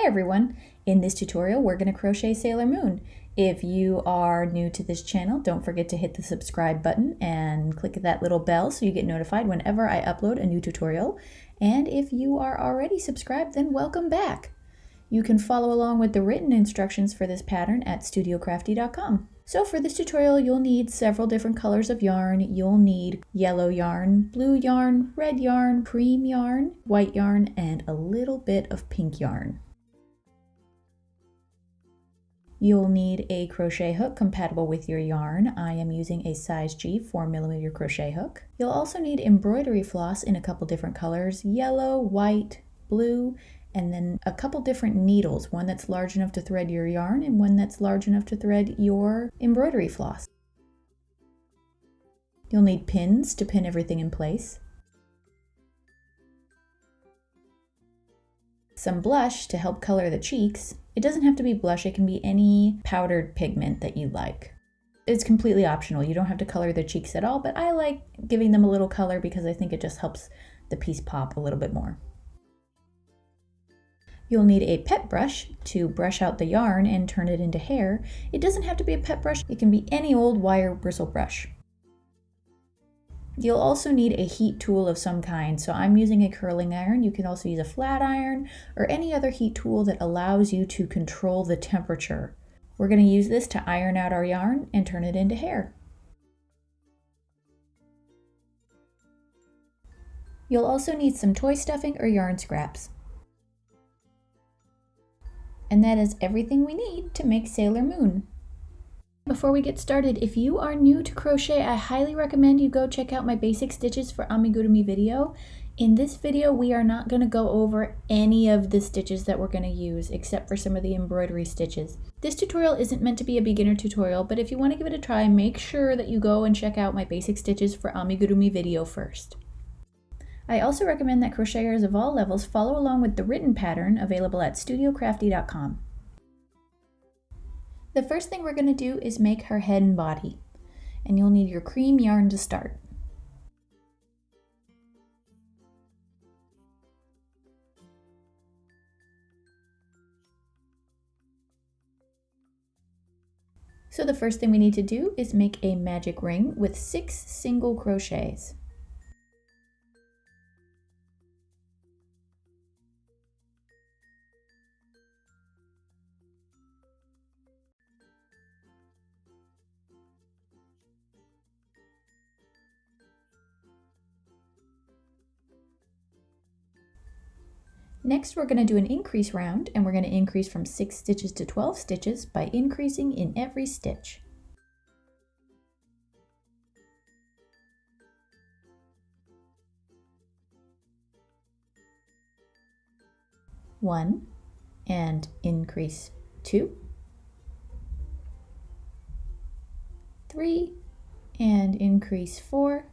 Hey everyone! In this tutorial we're going to crochet Sailor Moon. If you are new to this channel, don't forget to hit the subscribe button and click that little bell so you get notified whenever I upload a new tutorial. And if you are already subscribed, then welcome back! You can follow along with the written instructions for this pattern at studiocrafty.com. So for this tutorial, you'll need several different colors of yarn. You'll need yellow yarn, blue yarn, red yarn, cream yarn, white yarn, and a little bit of pink yarn. You'll need a crochet hook compatible with your yarn. I am using a size G 4mm crochet hook. You'll also need embroidery floss in a couple different colors, yellow, white, blue, and then a couple different needles, one that's large enough to thread your yarn and one that's large enough to thread your embroidery floss. You'll need pins to pin everything in place, some blush to help color the cheeks. It doesn't have to be blush, it can be any powdered pigment that you like. It's completely optional, you don't have to color the cheeks at all, but I like giving them a little color because I think it just helps the piece pop a little bit more. You'll need a pet brush to brush out the yarn and turn it into hair. It doesn't have to be a pet brush, it can be any old wire bristle brush. You'll also need a heat tool of some kind, so I'm using a curling iron. You can also use a flat iron or any other heat tool that allows you to control the temperature. We're going to use this to iron out our yarn and turn it into hair. You'll also need some toy stuffing or yarn scraps. And that is everything we need to make Sailor Moon. Before we get started, if you are new to crochet, I highly recommend you go check out my basic stitches for amigurumi video. In this video, we are not going to go over any of the stitches that we're going to use, except for some of the embroidery stitches. This tutorial isn't meant to be a beginner tutorial, but if you want to give it a try, make sure that you go and check out my basic stitches for amigurumi video first. I also recommend that crocheters of all levels follow along with the written pattern available at studiocrafty.com. The first thing we're going to do is make her head and body, and you'll need your cream yarn to start. So the first thing we need to do is make a magic ring with 6 single crochets. Next, we're going to do an increase round, and we're going to increase from 6 stitches to 12 stitches by increasing in every stitch. One, and increase 2, 3, and increase 4,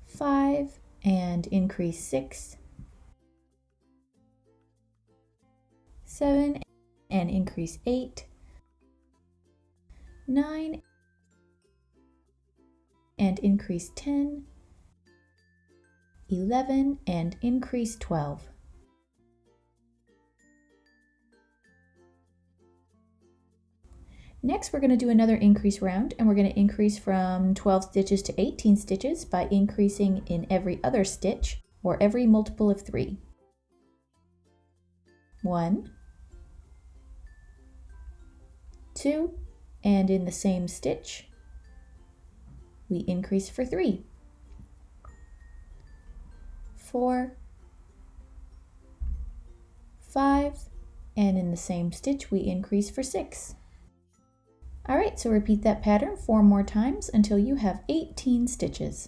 5, and increase 6, 7, and increase 8, 9, and increase 10, 11, and increase 12. Next, we're going to do another increase round, and we're going to increase from 12 stitches to 18 stitches by increasing in every other stitch, or every multiple of 3. 1, 2, and in the same stitch, we increase for 3. 4, 5, and in the same stitch, we increase for 6. Alright, so repeat that pattern 4 more times until you have 18 stitches.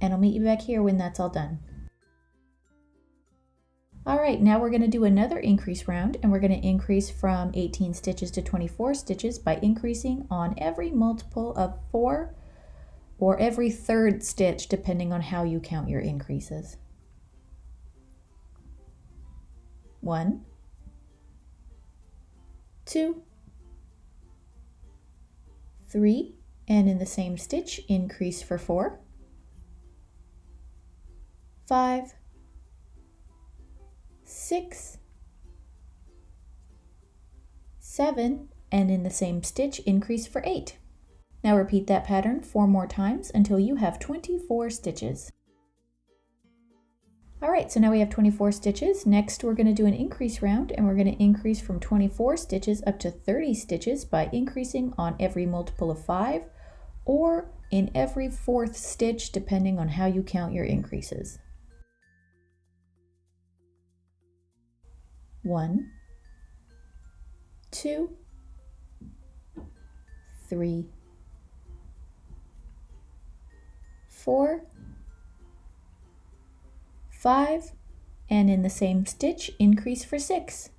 And I'll meet you back here when that's all done. Alright, now we're going to do another increase round, and we're going to increase from 18 stitches to 24 stitches by increasing on every multiple of 4 or every 3rd stitch, depending on how you count your increases. 1, 2, 3, and in the same stitch, increase for 4, 5, 6, 7, and in the same stitch, increase for 8. Now repeat that pattern 4 more times until you have 24 stitches. Alright, so now we have 24 stitches. Next we're going to do an increase round, and we're going to increase from 24 stitches up to 30 stitches by increasing on every multiple of 5 or in every 4th stitch depending on how you count your increases. 1, 2, 3, 4, 5, and in the same stitch, increase for 6,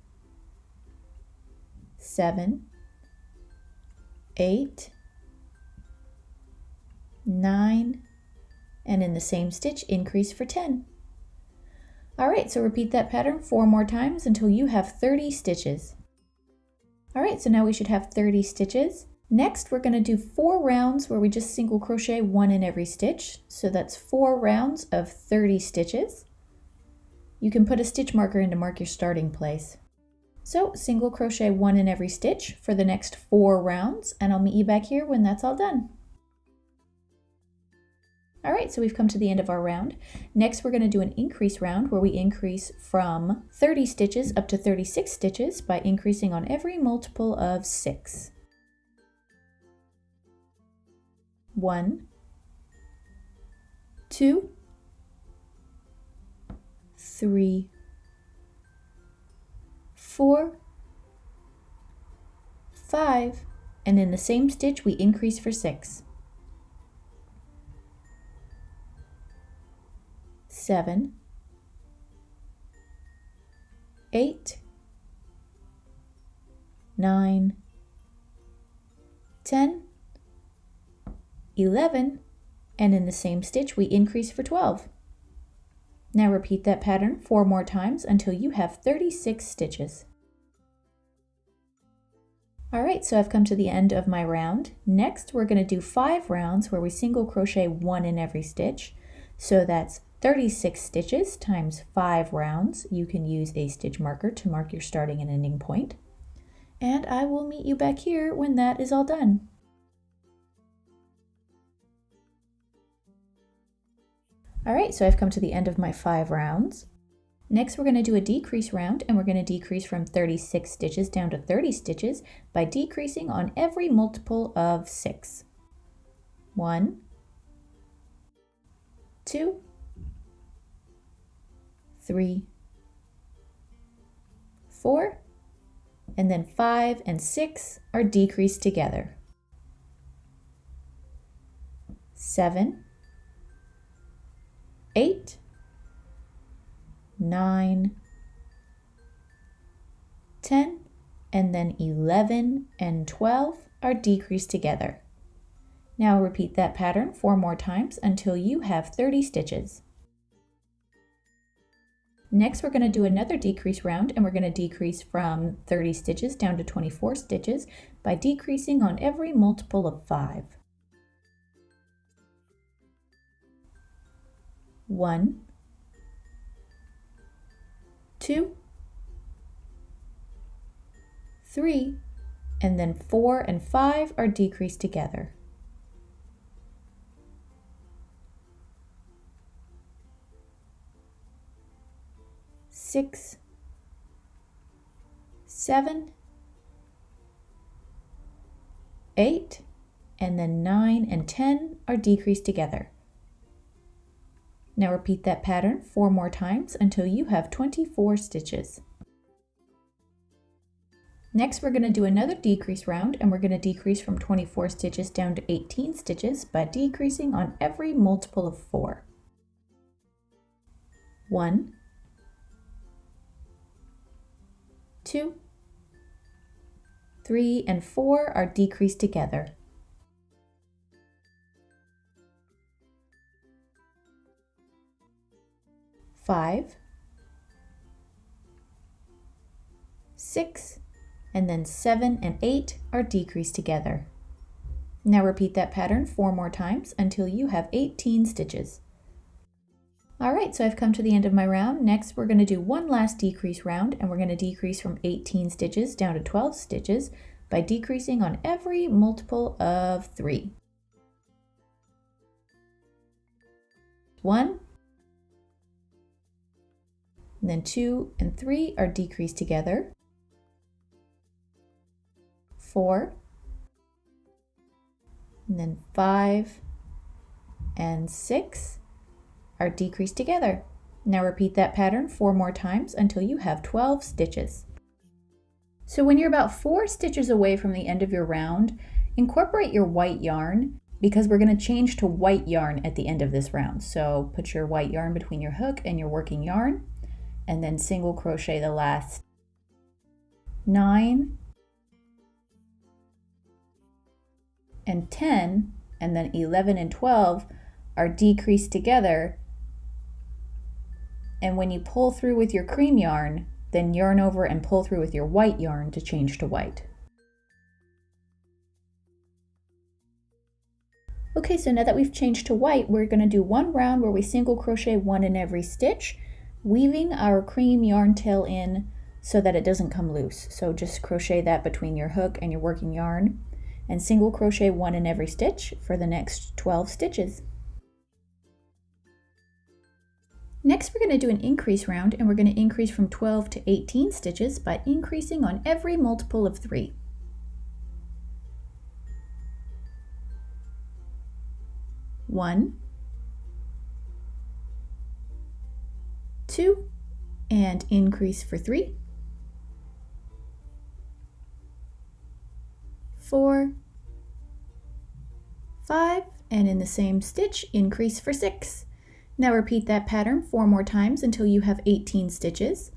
7, 8, 9, and in the same stitch, increase for 10. Alright, so repeat that pattern 4 more times until you have 30 stitches. Alright, so now we should have 30 stitches. Next, we're going to do 4 rounds where we just single crochet 1 in every stitch. So that's 4 rounds of 30 stitches. You can put a stitch marker in to mark your starting place. So single crochet 1 in every stitch for the next 4 rounds, and I'll meet you back here when that's all done. Alright, so we've come to the end of our round. Next, we're going to do an increase round where we increase from 30 stitches up to 36 stitches by increasing on every multiple of 6. 1, 2, 3, 4, 5, and in the same stitch we increase for 6. 7, 8, 9, 10, 11, and in the same stitch we increase for 12. Now repeat that pattern 4 more times until you have 36 stitches. Alright, so I've come to the end of my round. Next we're going to do 5 rounds where we single crochet 1 in every stitch. So that's 36 stitches times 5 rounds. You can use a stitch marker to mark your starting and ending point. And I will meet you back here when that is all done. Alright, so I've come to the end of my 5 rounds. Next we're going to do a decrease round, and we're going to decrease from 36 stitches down to 30 stitches by decreasing on every multiple of 6. 1, 2, 3, 4, and then 5 and 6 are decreased together. 7, 8, 9, 10, and then 11 and 12 are decreased together. Now repeat that pattern 4 more times until you have 30 stitches. Next we're going to do another decrease round, and we're going to decrease from 30 stitches down to 24 stitches by decreasing on every multiple of 5. 1, 2, 3, and then 4 and 5 are decreased together. 6, 7, 8, and then 9 and 10 are decreased together. Now repeat that pattern 4 more times until you have 24 stitches. Next we're going to do another decrease round, and we're going to decrease from 24 stitches down to 18 stitches by decreasing on every multiple of 4. 1, 2, 3, and 4 are decreased together. 5, 6, and then 7 and 8 are decreased together. Now repeat that pattern 4 more times until you have 18 stitches. All right, so I've come to the end of my round. Next, we're going to do one last decrease round, and we're going to decrease from 18 stitches down to 12 stitches by decreasing on every multiple of 3. 1, and then 2 and 3 are decreased together. 4, and then 5 and 6 are decreased together. Now repeat that pattern 4 more times until you have 12 stitches. So when you're about 4 stitches away from the end of your round, incorporate your white yarn because we're going to change to white yarn at the end of this round. So put your white yarn between your hook and your working yarn, and then single crochet the last 9 and 10, and then 11 and 12 are decreased together. And when you pull through with your cream yarn, then yarn over and pull through with your white yarn to change to white. Okay, so now that we've changed to white, we're going to do one round where we single crochet 1 in every stitch, weaving our cream yarn tail in so that it doesn't come loose. So just crochet that between your hook and your working yarn, and single crochet 1 in every stitch for the next 12 stitches. Next, we're going to do an increase round, and we're going to increase from 12 to 18 stitches by increasing on every multiple of 3. 1, 2, and increase for 3. 4, 5, and in the same stitch, increase for 6. Now repeat that pattern 4 more times until you have 18 stitches.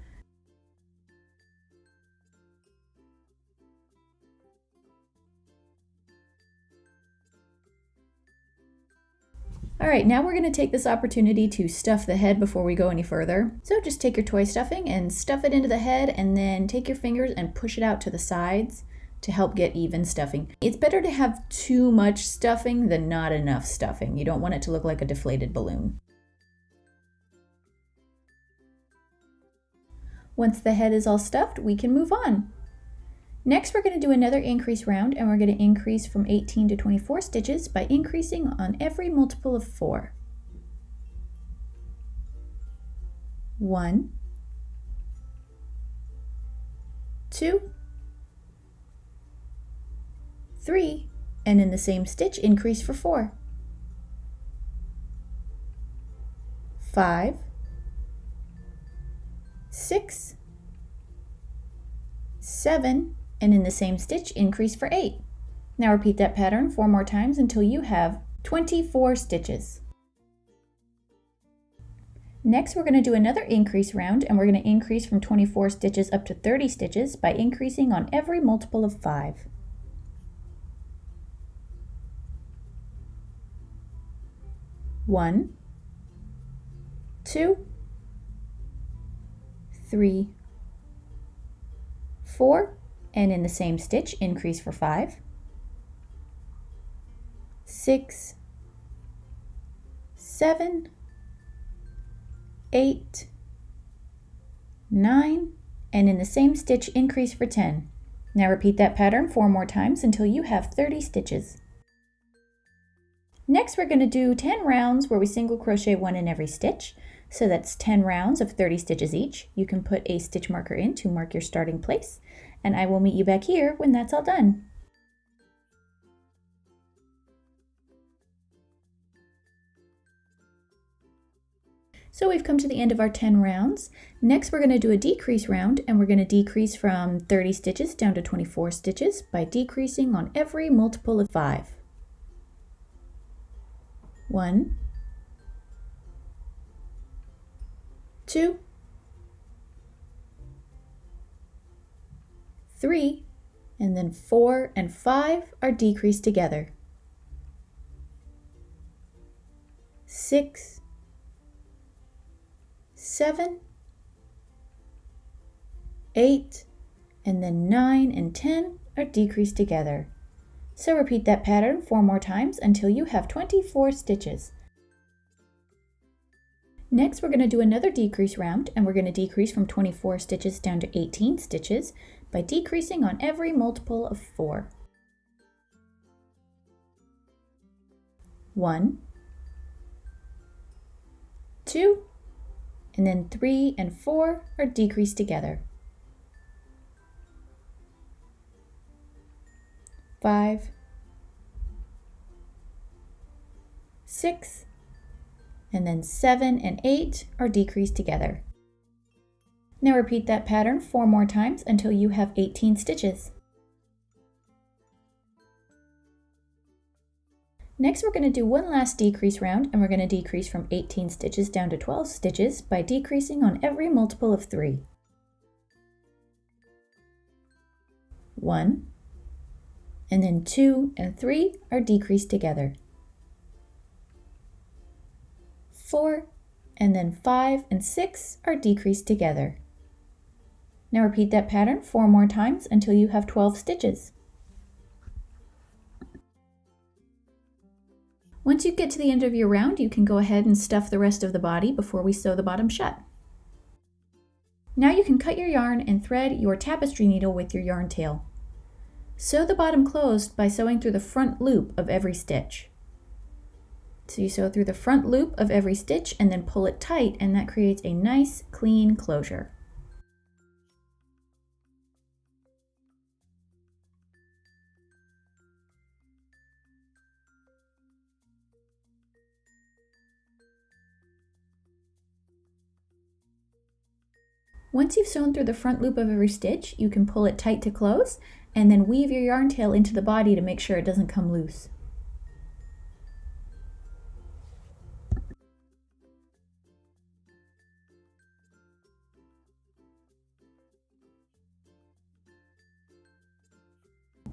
All right, now we're going to take this opportunity to stuff the head before we go any further. So just take your toy stuffing and stuff it into the head, and then take your fingers and push it out to the sides to help get even stuffing. It's better to have too much stuffing than not enough stuffing. You don't want it to look like a deflated balloon. Once the head is all stuffed, we can move on. Next, we're going to do another increase round, and we're going to increase from 18 to 24 stitches by increasing on every multiple of 4. 1, 2, 3, and in the same stitch, increase for 4. 5, 6, 7, and in the same stitch, increase for 8. Now repeat that pattern 4 more times until you have 24 stitches. Next, we're going to do another increase round, and we're going to increase from 24 stitches up to 30 stitches by increasing on every multiple of 5. 1, 2, 3, 4, and in the same stitch, increase for 5, 6, 7, 8, 9, and in the same stitch, increase for 10. Now repeat that pattern 4 more times until you have 30 stitches. Next, we're going to do 10 rounds where we single crochet 1 in every stitch. So that's 10 rounds of 30 stitches each. You can put a stitch marker in to mark your starting place, and I will meet you back here when that's all done. So we've come to the end of our 10 rounds. Next, we're going to do a decrease round, and we're going to decrease from 30 stitches down to 24 stitches by decreasing on every multiple of 5. 1, 2, 3, and then 4 and 5 are decreased together. 6, 7, 8, and then 9 and 10 are decreased together. So repeat that pattern 4 more times until you have 24 stitches. Next, we're going to do another decrease round, and we're going to decrease from 24 stitches down to 18 stitches by decreasing on every multiple of 4. 1, 2, and then 3 and 4 are decreased together. 5, 6, and then 7 and 8 are decreased together. Now repeat that pattern 4 more times until you have 18 stitches. Next, we're going to do one last decrease round, and we're going to decrease from 18 stitches down to 12 stitches by decreasing on every multiple of 3. 1, and then 2 and 3 are decreased together. 4, and then 5 and 6 are decreased together. Now repeat that pattern 4 more times until you have 12 stitches. Once you get to the end of your round, you can go ahead and stuff the rest of the body before we sew the bottom shut. Now you can cut your yarn and thread your tapestry needle with your yarn tail. Sew the bottom closed by sewing through the front loop of every stitch. So you sew through the front loop of every stitch and then pull it tight, and that creates a nice clean closure. Once you've sewn through the front loop of every stitch, you can pull it tight to close and then weave your yarn tail into the body to make sure it doesn't come loose.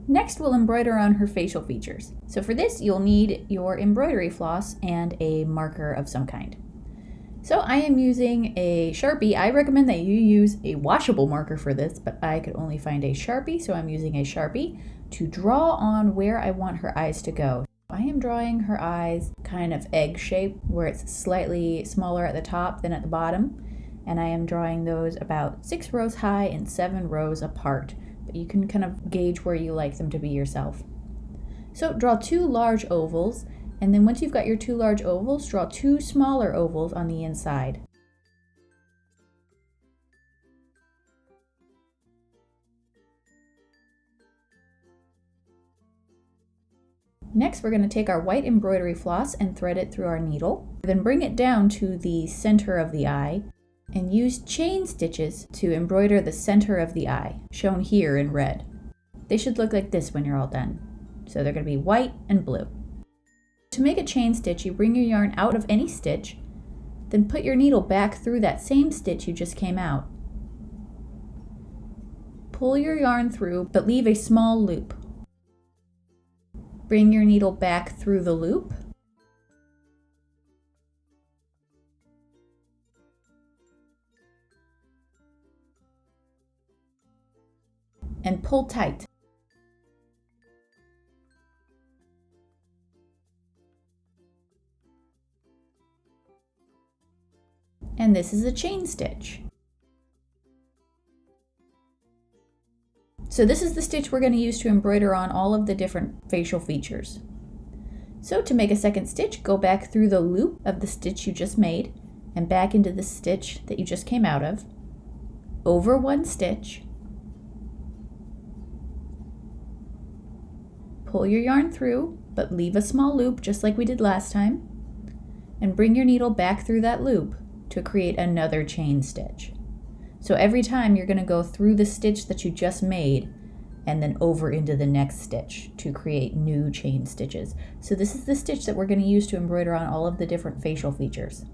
Next, we'll embroider on her facial features. So for this, you'll need your embroidery floss and a marker of some kind. So I am using a Sharpie. I recommend that you use a washable marker for this, but I could only find a Sharpie, so I'm using a Sharpie to draw on where I want her eyes to go. I am drawing her eyes kind of egg shape, where it's slightly smaller at the top than at the bottom, and I am drawing those about 6 rows high and 7 rows apart, but you can kind of gauge where you like them to be yourself. So draw 2 large ovals, and then once you've got your 2 large ovals, draw 2 smaller ovals on the inside. Next, we're going to take our white embroidery floss and thread it through our needle, then bring it down to the center of the eye, and use chain stitches to embroider the center of the eye, shown here in red. They should look like this when you're all done. So they're going to be white and blue. To make a chain stitch, you bring your yarn out of any stitch, then put your needle back through that same stitch you just came out. Pull your yarn through, but leave a small loop. Bring your needle back through the loop. And pull tight. And this is a chain stitch. So this is the stitch we're going to use to embroider on all of the different facial features. So to make a second stitch, go back through the loop of the stitch you just made and back into the stitch that you just came out of, over one stitch, pull your yarn through, but leave a small loop just like we did last time, and bring your needle back through that loop to create another chain stitch. So every time you're going to go through the stitch that you just made and then over into the next stitch to create new chain stitches. So this is the stitch that we're going to use to embroider on all of the different facial features.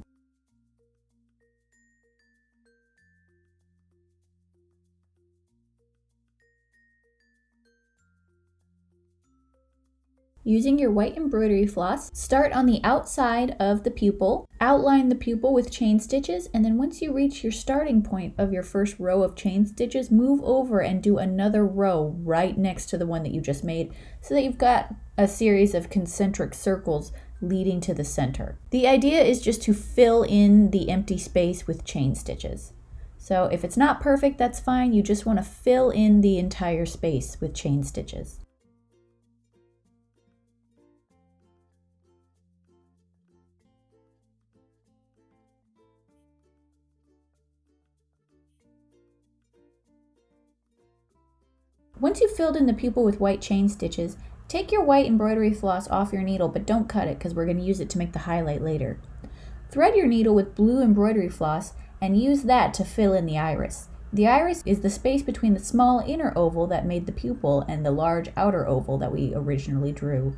Using your white embroidery floss, start on the outside of the pupil, outline the pupil with chain stitches, and then once you reach your starting point of your first row of chain stitches, move over and do another row right next to the one that you just made so that you've got a series of concentric circles leading to the center. The idea is just to fill in the empty space with chain stitches. So if it's not perfect, that's fine. You just want to fill in the entire space with chain stitches. Once you've filled in the pupil with white chain stitches, take your white embroidery floss off your needle, but don't cut it because we're going to use it to make the highlight later. Thread your needle with blue embroidery floss and use that to fill in the iris. The iris is the space between the small inner oval that made the pupil and the large outer oval that we originally drew.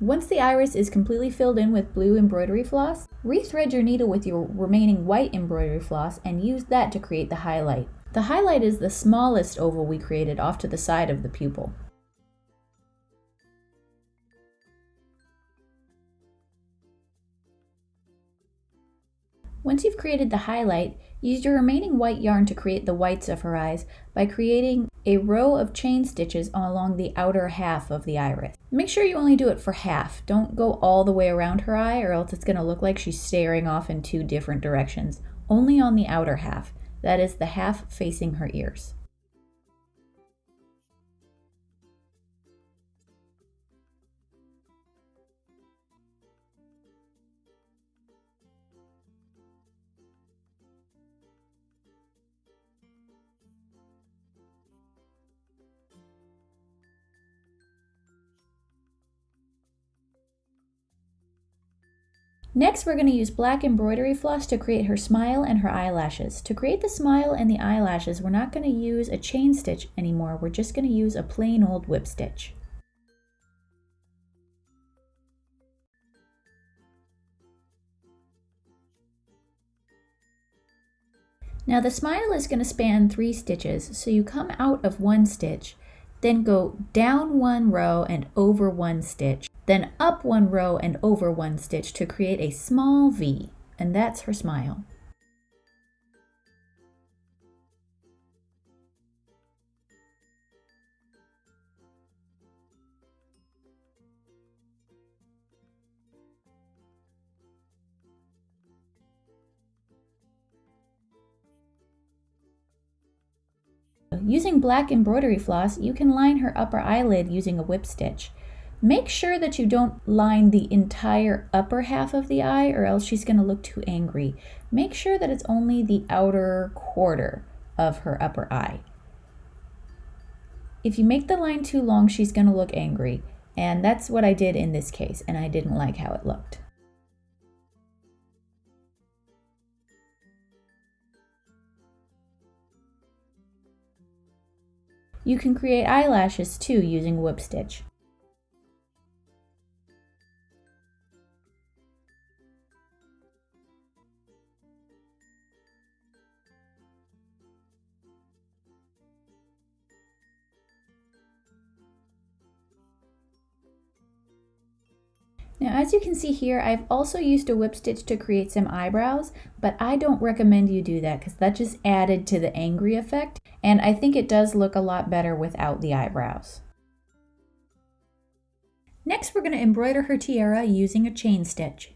Once the iris is completely filled in with blue embroidery floss, rethread your needle with your remaining white embroidery floss and use that to create the highlight. The highlight is the smallest oval we created off to the side of the pupil. Once you've created the highlight, use your remaining white yarn to create the whites of her eyes by creating a row of chain stitches along the outer half of the iris. Make sure you only do it for half. Don't go all the way around her eye or else it's going to look like she's staring off in two different directions. Only on the outer half. That is the half facing her ears. Next, we're going to use black embroidery floss to create her smile and her eyelashes. To create the smile and the eyelashes, we're not going to use a chain stitch anymore. We're just going to use a plain old whip stitch. Now the smile is going to span 3 stitches, so you come out of 1 stitch, then go down 1 row and over 1 stitch, then up 1 row and over 1 stitch to create a small V, and that's her smile. Using black embroidery floss, you can line her upper eyelid using a whip stitch. Make sure that you don't line the entire upper half of the eye or else she's going to look too angry. Make sure that it's only the outer quarter of her upper eye. If you make the line too long, she's going to look angry, and that's what I did in this case, and I didn't like how it looked. You can create eyelashes too using whip stitch. Now, as you can see here, I've also used a whip stitch to create some eyebrows, but I don't recommend you do that because that just added to the angry effect, and I think it does look a lot better without the eyebrows. Next, we're going to embroider her tiara using a chain stitch.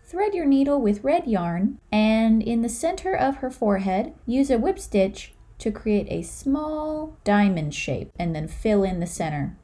Thread your needle with red yarn, and in the center of her forehead, use a whip stitch to create a small diamond shape, and then fill in the center.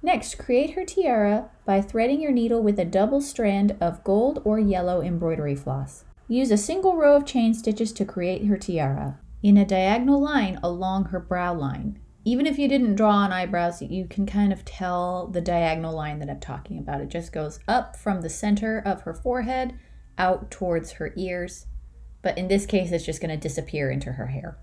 Next, create her tiara by threading your needle with a double strand of gold or yellow embroidery floss. Use a single row of chain stitches to create her tiara in a diagonal line along her brow line. Even if you didn't draw on eyebrows, you can kind of tell the diagonal line that I'm talking about. It just goes up from the center of her forehead out towards her ears. But in this case, it's just going to disappear into her hair.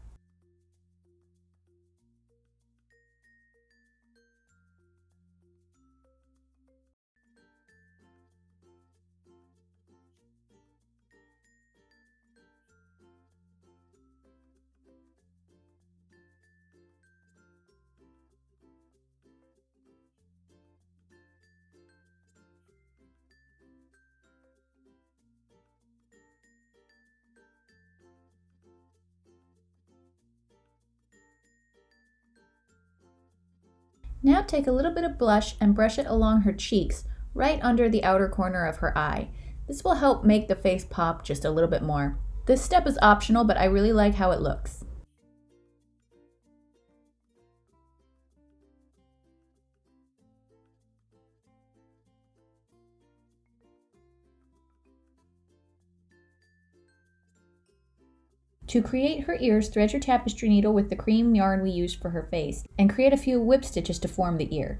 Now take a little bit of blush and brush it along her cheeks, right under the outer corner of her eye. This will help make the face pop just a little bit more. This step is optional, but I really like how it looks. To create her ears, thread your tapestry needle with the cream yarn we used for her face, and create a few whip stitches to form the ear.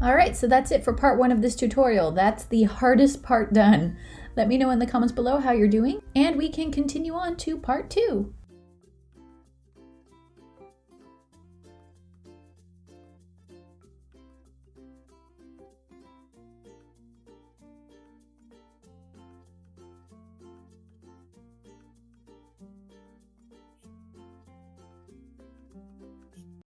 Alright, so that's it for part 1 of this tutorial. That's the hardest part done. Let me know in the comments below how you're doing, and we can continue on to part 2.